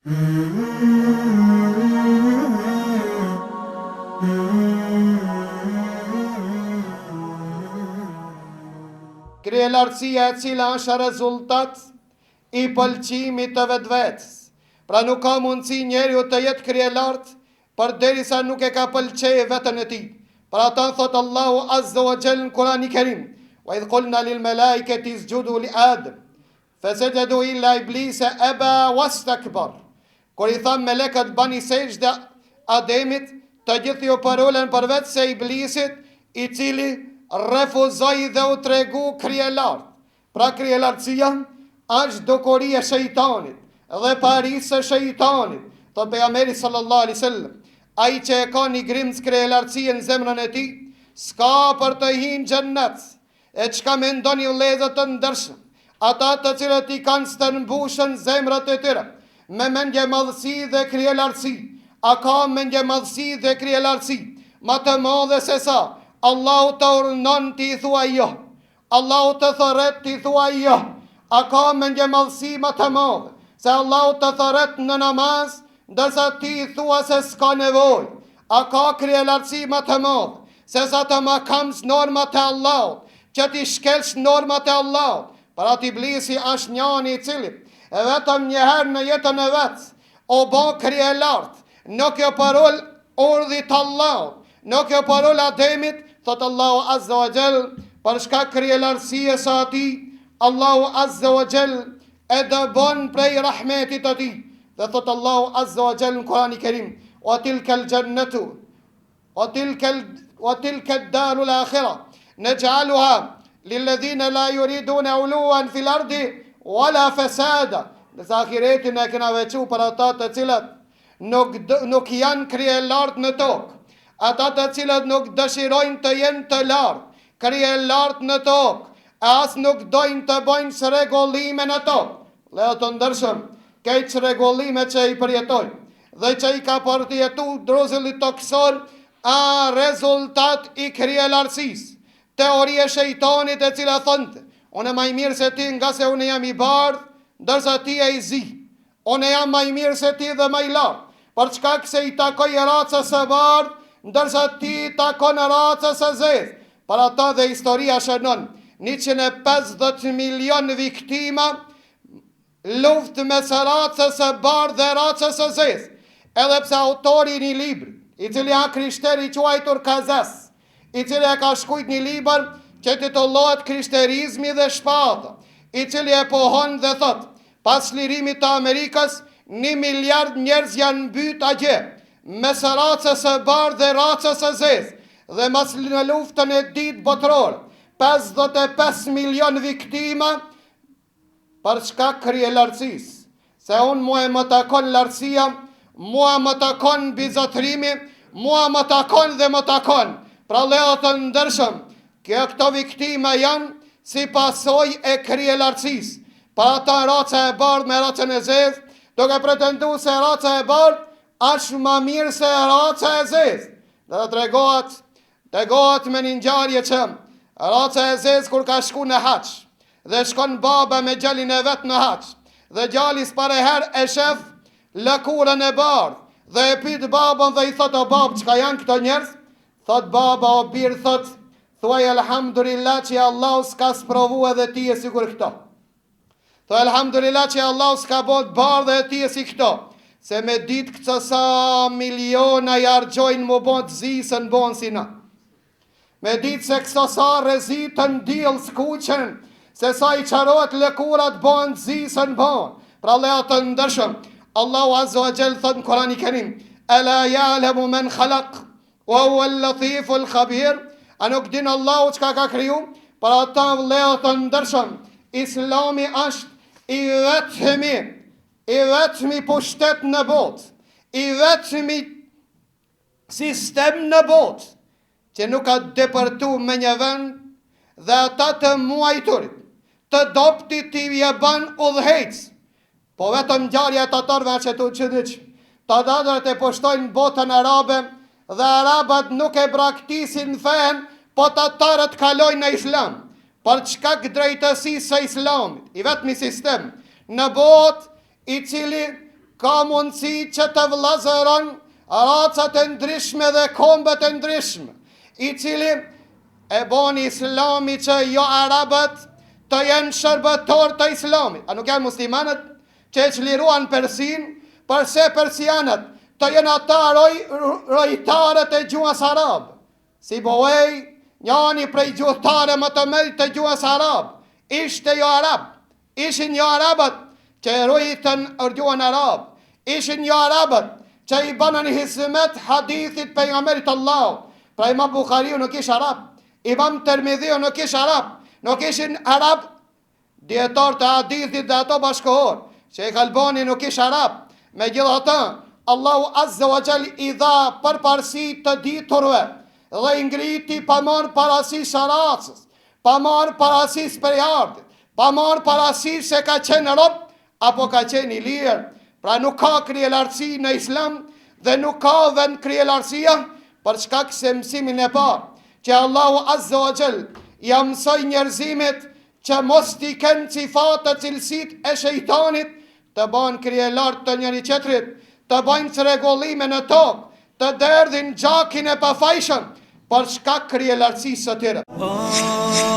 Krijelartësia e cila është rezultat i pëlqimit të vetvetes. Pra nuk ka mundësi njeriu të jetë krijelart përderisa nuk e ka pëlqejë veten e tij. Pra ata thot Allahu Azza wa Jall në Kur'anin Kerim: "Wa idh qulna lil malaikati isjudu li Adam, fasajadu illa iblisa aba wastakbar." Kur i thamë melekët bani sejdë Ademit, të gjithë ju parolen përveç se iblisit, i cili refuzoi dhe u tregu krijelart. Pra krijelartësia është dukuri e shejtanit dhe parisë e shejtanit. Thot pejgamberi sallallahu alaihi wasallam: ai që e ka një grimc krijelartësie në zemrën e tij, s'ka për të hinë xhennet. E çka mendoni vëllezër të ndershëm, ata të cilët i kanë stërmbushën zemrat e tyre me mendje madhësi dhe krijelartësi, a ka mendje madhësi dhe krijelartësi ma të madhe se sa Allahu të urdhënon ti i thuaj jo, Allahu të thërret ti i thuaj jo? A ka mendje madhësi ma të madhe se Allahu të thërret në namaz, ndërsa ti i thua se s'ka nevojë? A ka krijelartësi ma të madhe se sa të makamës normat e Allahut, që ti shkelsh normat e Allahut? Para iblisi është njani i cili e vetëm njëherë në jetën e vetë o bo krijelart, nuk jo parol urdhit Allahut, nuk jo parol Ademit. Thot Allahu Azza wa Jall, për shkak krijelartësisë së atij, Allahu Azza wa Jall e dëbon prej rahmetit të tij. Dhe thot Allahu Azza wa Jall në Kur'anin Kerim: "Wa tilka al-jannatu wa tilka ad-daru al-akhirah naj'aluha lilladhina la yuriduna 'uluwan fil ardi wala fasada." Në ahiretin e kena veçu për ata të cilët nuk janë krijelart në tokë, ata të cilët nuk dëshirojnë të jenë të lartë, krijelart në tokë, as nuk dojnë të bojnë çrregullime në tokë. Leo të ndërshëm, këtë çrregullime që i përjetojnë dhe që i ka përjetu druzulli toksor, a rezultat i krijelartësisë. Teoria e shejtanit e cila thonte: unë më i mirë se ti nga se unë jam i bardh, ndërsa ti e i zi. Unë jam më i mirë se ti dhe më i lartë, për çka se i takoj racës së bardh, ndërsa ti i takon racës së zezë. Për ata dhe historia shënon 150 milion viktima luftë mes racës së bardh dhe racës së zezë. Edhe pse autori një libër, i cili a krishter i quajtur Kazes, i cili e ka shkujt një libër që titullohet Krishterizmi dhe shpata, i cili e pohon dhe thot: pas lirimit të Amerikës, 1 miliard njerëz janë mbyt atje mes racës së bardhë dhe racës së zezë, dhe mas në luftën e ditë botërore 55 milion viktima për shkak krijelartësisë. Se unë mua e më takon lartësia, mua më takon bizotrimi, mua më takon dhe më takon. Pra leo të ndërshëm, këto viktima janë si pasoj e krijelartësisë. Pa ata raca e bardhë me racën e zezë, duke pretendu se raca e bardhë është më mirë se raca e zezë. Dhe të tregohet me një ngjarje që raca e zezë kur ka shku në haç, dhe shkon baba me gjalin e vet në haç, dhe gjali s'pare herë e shef lëkurën e bardhë, dhe e pyet babën dhe i thot: o babë, çka janë këto njerëz? Thot baba: o birë, thot, thuaj elhamdulillah që Allah s'ka sprovu edhe ti e sigur këto. Thuaj elhamdulillah që Allah s'ka bot bardhë e ti e si këto. Se me ditë këtë sa miliona i argjojnë më bon të zisën bon si na. Me ditë se kësa sa rezitën dilë s'kuqen, se sa i qarot lëkurat bon të zisën bon. Pra lea të ndërshëm, Allahu Azza wa Jall thot në Kur'anin Kerim: "Ala ya'lamu man khalaq wa huwa al-latifu al-khabir." A nuk din Allahu çka ka kriju? Për ata lea të ndërshëm, Islami është i vetëmi pushtet në botë, i vetëmi sistem në botë, që nuk ka depërtu me një vend dhe ata të muajturit, të doptit t'i jeban udhëhec. Po vetëm ngjarja e tatarëve që tu çdiç, tatarët e pushtojnë botën arabe dhe arabat nuk e braktisin fen, po tatarët kalojnë në islam. Për çka drejtësisë së islamit, i vetëmi sistem në botë i cili ka mundësi që të vëllazëron racat e ndryshme dhe kombet e ndryshme, i cili e boni islami që jo arabët të jenë shërbëtor të islamit. A nuk janë muslimanët që e çliruan Persin, përse persianët të jenë ata rojtarët e gjuhës arabë. Si Bowej, njani prej gjuhëtare më të mëdhtë të gjuhës arabë, ishte jo arab, ishin jo arabët që e rujtën gjuhën arabë, ishin jo arabët që i banën hizmet hadithit pejgamberit Allah. Pra Imam Bukhariu nuk ish arab, Imam Tirmidhiu nuk ish arab, nuk ishin arab dietar të hadithit dhe ato bashkohor. Sheikh Albani nuk ish arab. Megjithatë, Allahu Azza wa Jall i dha përparësi të diturve dhe i ngriti pa marrë parasysh racës, pa marrë parasysh periardhit, pa marrë parasysh se ka qenë rob apo ka qenë i lirë. Pra nuk ka krijelartësi në islam dhe nuk ka vend krijelartësia për shkak se mësimin e parë që Allahu Azza wa Jall ja mësoi njerëzimit që mos t'i kenë cifatë të cilësitë e shejtanit, të banë krijelart të njëri tjetrit, të bajnë çrregullime në tokë, të derdhin gjakin e pafajshëm për shkak krijelartësisë së tyre.